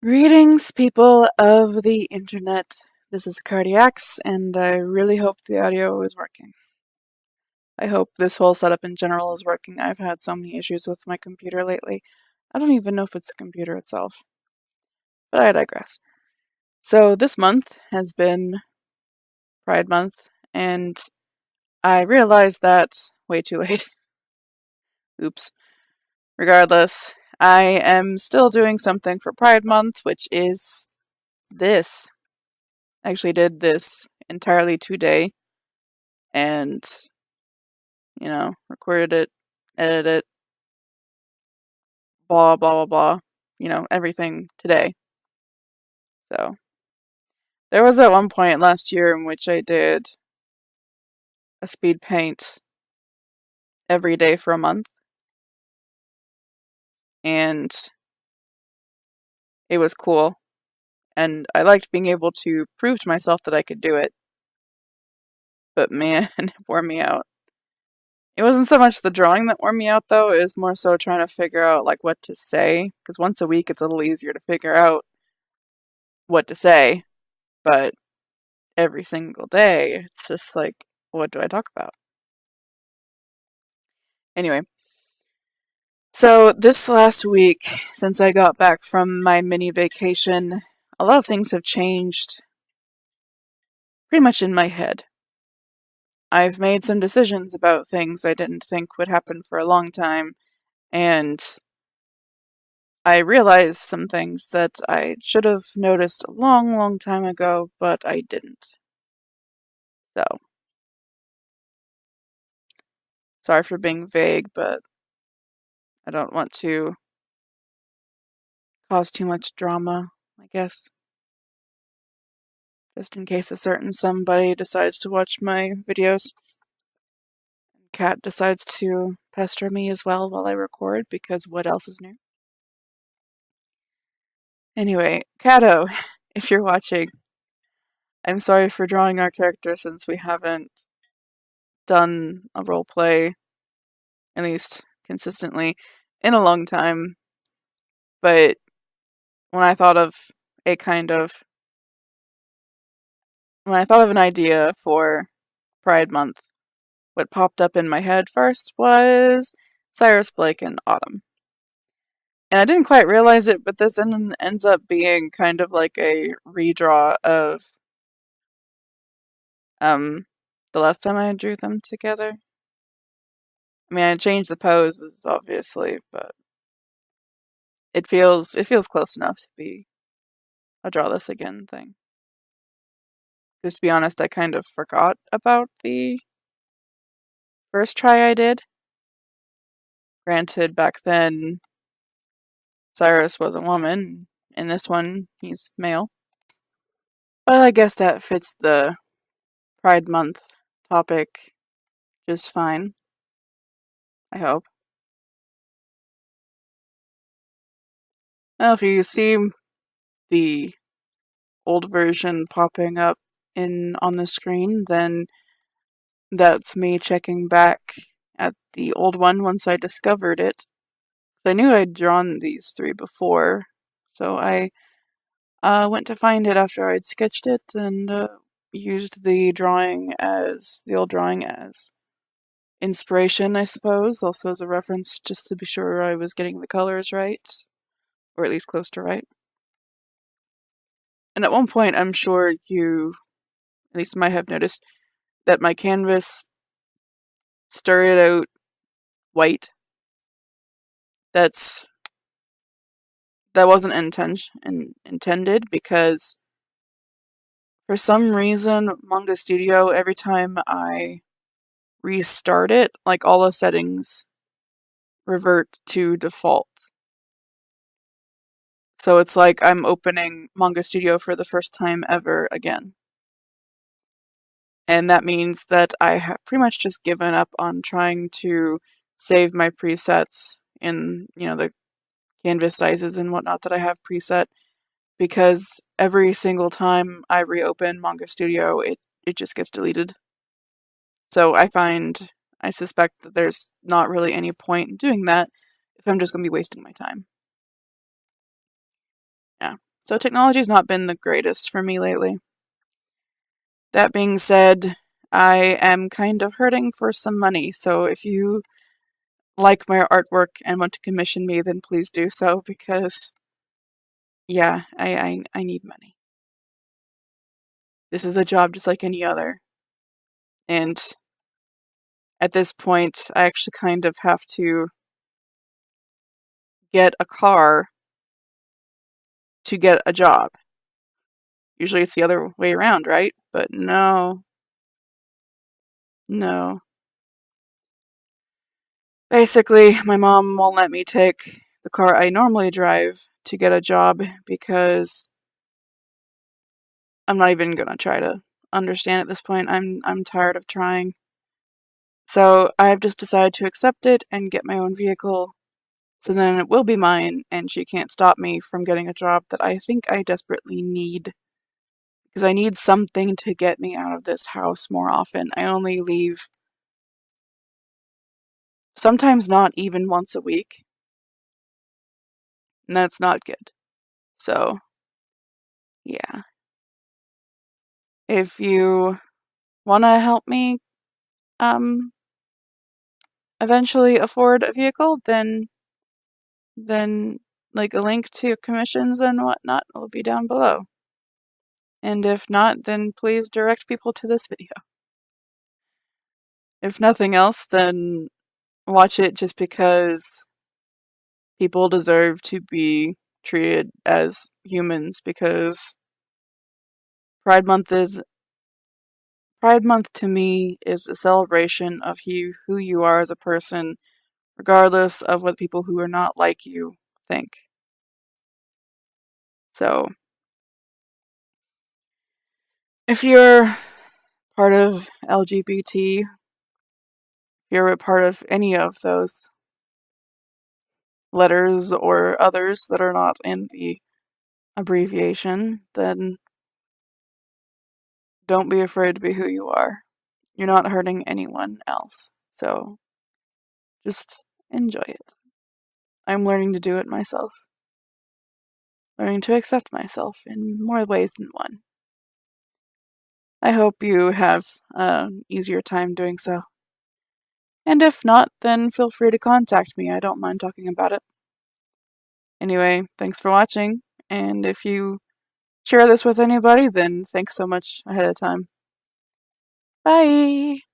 Greetings, people of the internet. This is Cardiacs, and I really hope the audio is working. I hope this whole setup in general is working. I've had so many issues with my computer lately. I don't even know if it's the computer itself. But I digress. So this month has been Pride Month, and I realized that way too late. Oops. Regardless, I am still doing something for Pride Month, which is this. I actually did this entirely today, and recorded it, edited it, blah, blah, blah, blah, everything today. So, there was at one point last year in which I did a speed paint every day for a month, and it was cool, and I liked being able to prove to myself that I could do it, but man, it wore me out. It wasn't so much the drawing that wore me out, though, it was more so trying to figure out, what to say, because once a week it's a little easier to figure out what to say, but every single day, it's just what do I talk about? Anyway, so this last week, since I got back from my mini vacation, a lot of things have changed pretty much in my head. I've made some decisions about things I didn't think would happen for a long time, and I realized some things that I should have noticed a long, long time ago, but I didn't. So, sorry for being vague, but I don't want to cause too much drama, I guess. Just in case a certain somebody decides to watch my videos. Cat decides to pester me as well while I record, because what else is new? Anyway, Cato, if you're watching, I'm sorry for drawing our character since we haven't done a roleplay, at least consistently, in a long time. But when I thought of an idea for Pride Month, what popped up in my head first was Cyrus Blake and Autumn. And I didn't quite realize it, but this ends up being kind of like a redraw of the last time I drew them together. I mean, I changed the poses, obviously, but it feels close enough to be a draw this again thing. Because to be honest, I kind of forgot about the first try I did. Granted, back then, Cyrus was a woman. In this one, he's male. But I guess that fits the Pride Month topic just fine. I hope. Well, if you see the old version popping up on the screen, then that's me checking back at the old one once I discovered it. I knew I'd drawn these three before, so I went to find it after I'd sketched it and used the old drawing as inspiration, I suppose, also as a reference just to be sure I was getting the colors right, or at least close to right. And at one point, I'm sure you, at least might have noticed, that my canvas started out white. That wasn't intended, because for some reason, Manga Studio, every time I restart it, all the settings revert to default. So it's like I'm opening Manga Studio for the first time ever again. And that means that I have pretty much just given up on trying to save my presets in, the canvas sizes and whatnot that I have preset, because every single time I reopen Manga Studio, it just gets deleted. So I suspect that there's not really any point in doing that if I'm just going to be wasting my time. Yeah. So technology's not been the greatest for me lately. That being said, I am kind of hurting for some money, so if you like my artwork and want to commission me, then please do so, because, yeah, I need money. This is a job just like any other, and at this point, I actually kind of have to get a car to get a job. Usually it's the other way around, right? But no. No. Basically, my mom won't let me take the car I normally drive to get a job because I'm not even gonna try to understand at this point. I'm tired of trying. So I've just decided to accept it and get my own vehicle, so then it will be mine and she can't stop me from getting a job that I think I desperately need. Because I need something to get me out of this house more often. I only leave sometimes not even once a week, and that's not good. So, yeah. If you want to help me eventually afford a vehicle, then like a link to commissions and whatnot will be down below. And if not, then please direct people to this video. If nothing else, then watch it just because people deserve to be treated as humans, because Pride Month to me is a celebration of who you are as a person, regardless of what people who are not like you think. So, if you're part of LGBT, if you're a part of any of those letters or others that are not in the abbreviation, then don't be afraid to be who you are. You're not hurting anyone else, so just enjoy it. I'm learning to do it myself. Learning to accept myself in more ways than one. I hope you have an easier time doing so. And if not, then feel free to contact me. I don't mind talking about it. Anyway, thanks for watching, and if you share this with anybody, then thanks so much ahead of time. Bye!